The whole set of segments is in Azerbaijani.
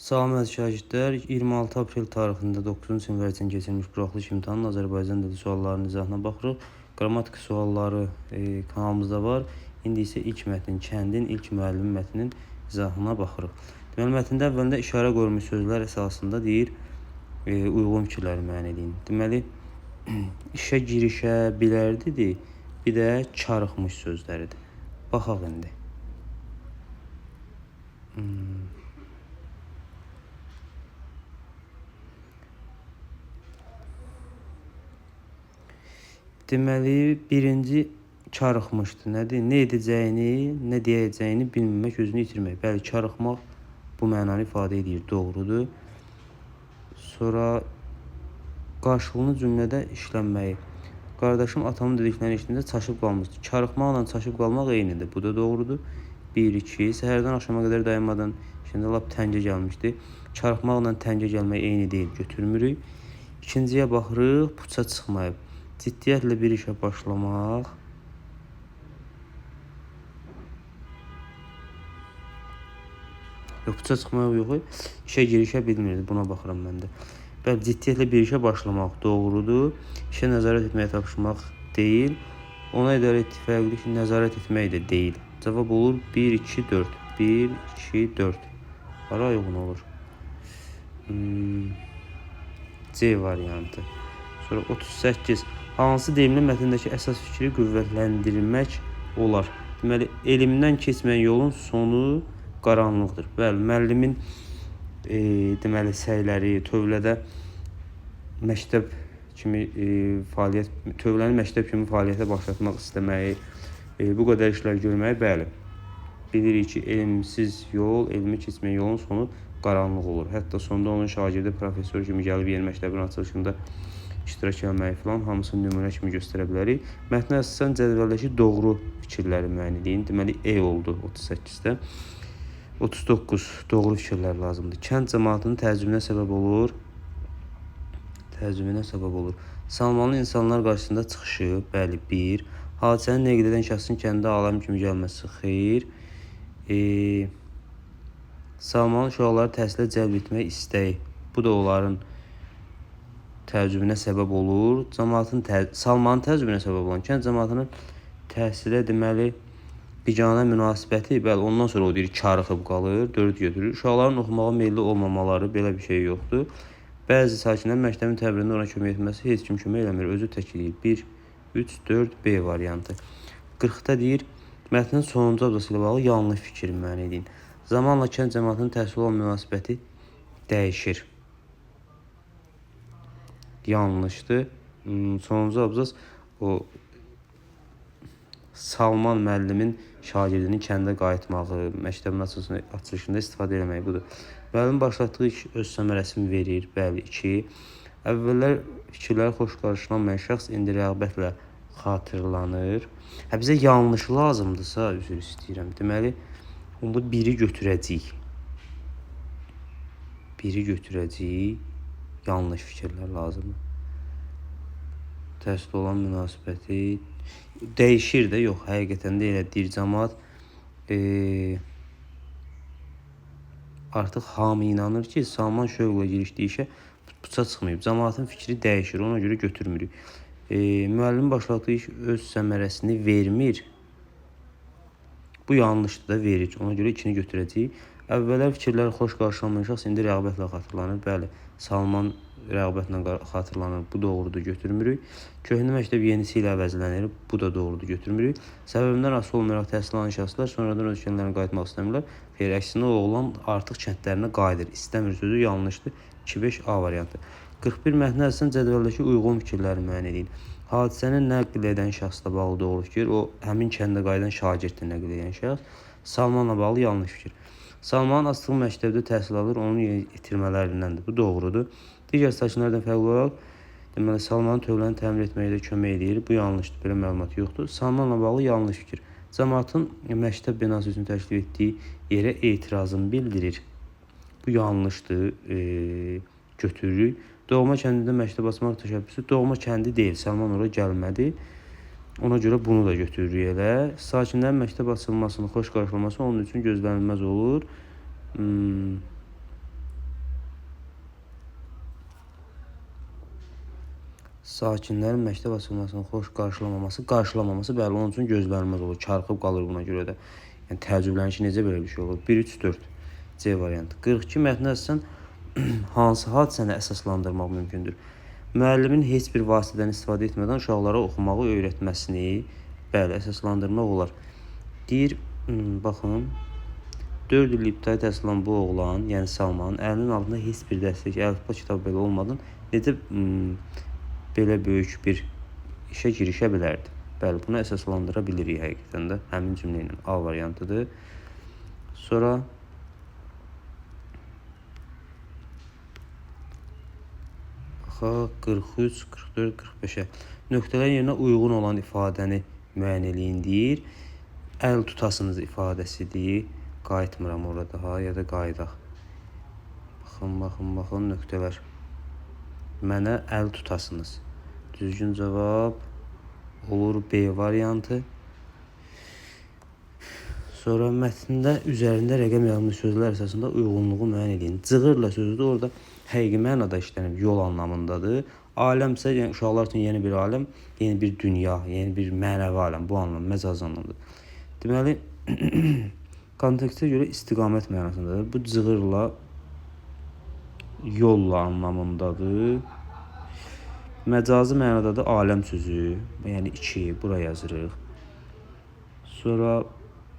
Salam əziz şagirdlər, 26 aprel tarixində 9-cu sinif üçün keçirilmiş buraxılış imtahanının Azərbaycan dili suallarının izahına baxırıq. Qrammatika sualları kanalımızda var. İndi isə ilk mətnin, kəndin ilk müəllim mətninin izahına baxırıq. Deməli, mətndə əvvəlində işarə qoyulmuş sözlər əsasında deyir, uyğun fikirləri müəyyən edin. Deməli, işə girişə bilərdidir, bir də çarıxmış sözləridir. Baxaq indi. Deməli, birinci çarıxmışdı. Nədir? Nə edəcəyini, nə deyəcəyini bilməmək, özünü itirmək. Bəli, çarıxmaq bu mənanı ifadə edir. Doğrudur. Sonra qarşılığını cümlədə işlənməyi. Qardaşım atamın dediklərini eşitdiyində çaşıb qalmışdı. Çarıxmaqla çaşıb qalmaq eynidir. Bu da doğrudur. 1-2. Səhərdən axşama qədər dayanmadan, şimdi lap təngə gəlmişdi. Çarıxmaqla təngə gəlmək eyni deyil. Götürmürük. İkinciyə baxırıq. Puça çıxmayıb. Ciddiyyətlə bir işə başlamaq. Puça çıxmaq yox. İşə girişə bilmirdi. Buna baxıram mən də. Bəli, ciddiyyətlə bir işə başlamaq doğrudur. İşə nəzarət etməyə tapışmaq deyil. Ona idarə etdiyi fərqli ki, nəzarət etmək də deyil. Cavab olur 1, 2, 4. 1, 2, 4. Hara uyğun olur? C variantı. Sonra 38. Hansı deyimli mətndəki əsas fikri qüvvətləndirmək olar? Deməli, elmdən keçməyən yolun sonu qaranlıqdır. Bəli, müəllimin deməli səyləri tövlədə məktəb kimi tövləni məktəb kimi fəaliyyətə başlatmaq istəməyi, bu qədər işlər görməyi, bəli. Bilirik ki, elmsiz yol, elmi keçməyən yolun sonu qaranlıq olur. Hətta sonda onun şagirdi professor kimi gəlib yeni məktəbin açılışında iştirak etməyi falan hamısını nümunə kimi göstərə bilərik. Mətnə əsasən cədvəldəki doğru fikirləri müəyyən edin. Deməli, E oldu 38-də. 39. Doğru fikirlər lazımdır. Kənd cəmaatının təəccübünə səbəb olur. Təəccübünə səbəb olur. Salmanlı insanlar qarşısında çıxışı, bəli, 1. Hadisəni nəql edən şəxsin kəndə aləm kimi gəlməsi, xeyr. Salmanlı uşaqları təhsilə cəlb etmək istəyi. Bu da onların təəccübünə səbəb olur. Salmanın təəccübünə səbəb olan kənd cəmaatının təhsilə deməli biganə münasibəti, bəli, ondan sonra o deyir karıxıb qalır, 4 götürür. Uşaqların oxumağa meyilli olmamaları, belə bir şey yoxdur. Bəzi sakinlər məktəbin təbirində ona kömək etməsi heç kim kömək eləmir, özü tək eləyir. 1, 3, 4, B variantı. 40-da deyir, mətnin sonuncu abzası ilə bağlı yanlış fikir müəyyən edin. Zamanla kənd cəmaatının təhsil olan münasibəti dəyişir. Yanlışdır. Sonuncu abzas o Salman müəllimin şagirdinin kəndə qayıtmağı, məktəbin açılışında istifadə eləməyi budur. Müəllim başlatdığı iş öz səmərəsini verir, bəli, 2. Əvvəllər fikirləri xoş qarşılanmayan şəxs indi rəğbətlə xatırlanır. Bizə yanlış lazımdırsa, üzr istəyirəm. Deməli, bu 1-i götürəcəyik. 1-i götürəcəyik. Yanlış fikirlər lazımdır. Təhsil olan münasibəti dəyişir də, yox, həqiqətən də elə deyir cəmaat. Artıq hamı inanır ki, Salman şövqlə girişdiyi işə puça çıxmayıb. Cəmaatın fikri dəyişir, ona görə götürmürük. Müəllim başlatdığı iş öz səmərəsini vermir. Bu yanlışdır da, verir. Ona görə 2-ni götürəcəyik. Əvvəllər fikirləri xoş qarşılanmayan şəxs indi rəğbətlə xatırlanır. Bəli, Salman rəğbətlə xatırlanır. Bu doğrudur, götürmürük. Köhnə məktəb yenisi ilə əvəzlənir. Bu da doğrudur, götürmürük. Səbəbindən asılı olmayaraq təhsil alan şəxslər sonradan öz kəndlərinə qayıtmaq istəmirlər. Xeyr, əksinə oğlan artıq kəndlərinə qayıdır. İstəmir sözü yanlışdır. 2-5 A variantı. 41 mətnə əsasən cədvəldəki uyğun fikirləri müəyyən edin. Hadisəni nəql edən şəxslə bağlı doğru fikir. O, həmin kəndə qayıdan şagirddir nəql edən şəxs. Salmanla bağlı yanlış fikir. Salmanın astığı məktəbdə təhsil alır, onun itirmələrindəndir. Bu doğrudur. Digər sakinlərdən fərqli olaraq, deməli, Salmanın tövləni təmir etməyə də kömək edir. Bu yanlışdır, belə məlumat yoxdur. Salmanla bağlı yanlış fikir. Cəmaatın məktəb binası üçün təklif etdiyi yerə etirazını bildirir. Bu yanlışdır, götürürük. Doğma kəndində məktəb açmaq təşəbbüsü doğma kəndi deyil, Salman ora gəlmədi. Ona görə bunu da götürürük elə. Sakinlərin məktəb açılmasını xoş qarşılaması onun üçün gözlənilməz olur. Sakinlərin məktəb açılmasını xoş qarşılamaması bəli, onun üçün gözlənilməz olur. Çarxıb qalır buna görə də. Yəni təəccüblənir ki, necə belə bir şey olur? 1, 3, 4 C variantı. 42 mətni əsasən hansı hadisəni əsaslandırmaq mümkündür? Müəllimin heç bir vasitədən istifadə etmədən uşaqlara oxumağı öyrətməsini bəli, əsaslandırmaq olar. Deyir, baxın, 4 il ibtidai təhsil alan bu oğlan, yəni Salmanın əlinin altında heç bir dəstək, əlifba kitabı belə olmadan necə belə böyük bir işə girişə bilərdi? Bəli, bunu əsaslandıra bilirik həqiqətən də. Həmin cümlə ilə A variantıdır. Sonra baxaq 43, 44, 45-ə. Nöqtələrin yerinə uyğun olan ifadəni müəyyən eləyin deyir. Əl tutasınız ifadəsidir. Qayıtmıram orada ha, ya da qayıdaq. Baxın nöqtələr. Mənə əl tutasınız. Düzgün cavab olur B variantı. Sonra mətndə üzərində rəqəm yazılmış sözlər əsasında uyğunluğu müəyyən edin. Cığırla sözü də orada həqiqi mənada işlənib, yol anlamındadır. Aləm isə yəni uşaqlar üçün yeni bir aləm, yeni bir dünya, yeni bir mənəvi aləm, bu anlam, məcazi anlamda. Deməli, kontekstə görə istiqamət mənasındadır. Bu cığırla, yolla anlamındadır. Məcazi mənada da aləm sözü, yəni 2, bura yazırıq. Sonra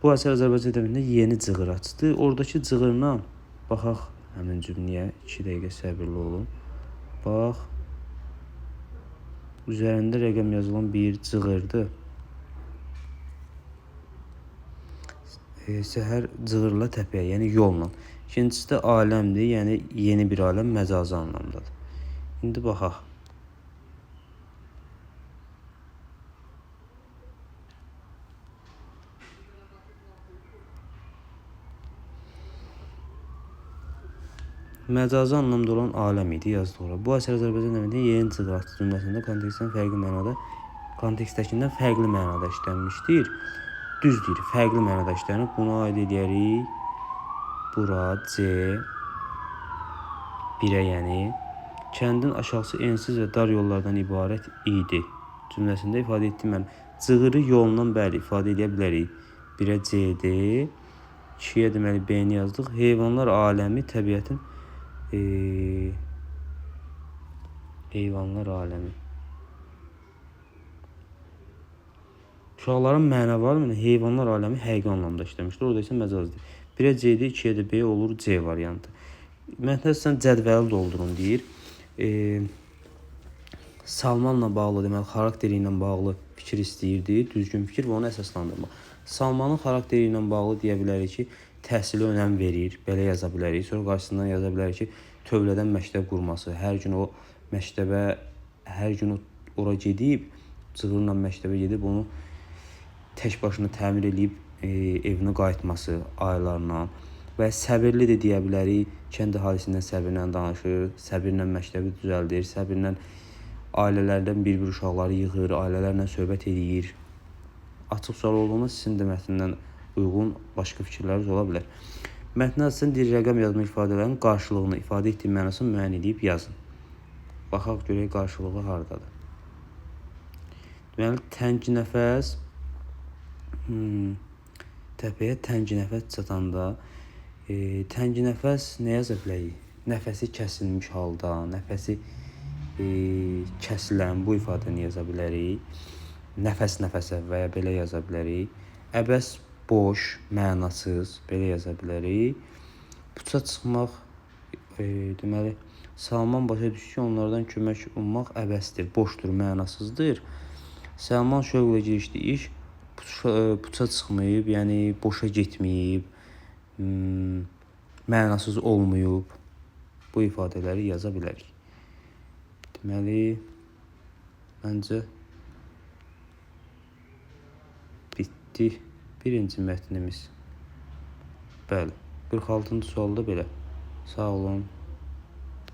bu əsər Azərbaycan ədəbiyyatında yeni cığır açdı. Oradakı cığırla baxaq həmin cümləyə. 2 dəqiqə səbirli olun. Bax. Üzərində rəqəm yazılan bir cığırdır. Səhər cığırla təpəyə, yəni yolla. İkincisi də aləmdir, yəni yeni bir aləm məcazi anlamdadır. İndi baxaq. Məcazi anlamda olan aləm idi, yazdı ora. Bu əsər Azərbaycan ədəbiyyatında yeni cığır açdı cümləsində kontekstdəkindən fərqli mənada işlənmişdir. Düz deyir, fərqli mənada işlənib. Buna aid edərik. Bura C 1-ə, yəni kəndin aşağısı ensiz və dar yollardan ibarət idi cümləsində ifadə etdiyim mən cığırı yolundan bəli ifadə edə bilərik. 1-ə C-dir. 2-yə deməli B-ni yazdıq. Heyvanlar aləmi təbiətin heyvanlar aləmi. Uşaqların mənəvi aləmi, heyvanlar aləmi həqiqi anlamda işləmişdir. Orada isə məcazdır. 1-ə C-dir, 2-yə də B olur C variantı. Mətndə sən cədvəli doldurun deyir. Salmanla bağlı, deməli xarakteri ilə bağlı fikir istəyirdi, düzgün fikir və onu əsaslandırmaq. Salmanın xarakteri ilə bağlı deyə bilərik ki, təhsilə önəm verir, belə yaza bilərik. Sonra qarşısından yaza bilərik ki, tövlədən məktəb qurması, hər gün o məktəbə, hər gün ora gedib, cığırla məktəbə gedib, onu tək başına təmir edib evinə qayıtması aylarla və səbirli də deyə bilərik. Kənd əhalisindən səbirlə danışır, səbirlə məktəbi düzəldir, səbirlə ailələrdən bir-bir uşaqları yığır, ailələrlə söhbət edir. Açıq sual olduğunda sizin də mətndən uyğun başqa fikirləriniz ola bilər. Mətndə əsasən deyir, rəqəm yazma ifadələrin qarşılığını, ifadə etdiyi mənasını müəyyən edib yazın. Baxaq görək qarşılığı hardadır. Deməli, təngi nəfəs təpəyə təngi nəfəs çatanda təngi nəfəs nə yaza bilərik? Nəfəsi kəsilmiş halda, nəfəsi kəsilən bu ifadəni yaza bilərik. Nəfəs-nəfəsə və ya belə yaza bilərik. Əbəs, boş, mənasız, belə yaza bilərik. Puça çıxmaq, deməli, Salman başa düşür ki, onlardan kömək ummaq əbəsdir, boşdur, mənasızdır. Salman şövqlə girişdi iş, puça çıxmayıb, yəni boşa getməyib, mənasız olmayıb. Bu ifadələri yaza bilərik. Deməli, məncə bitdi birinci mətnimiz. Bəli, 46-cı sualda belə. Sağ olun.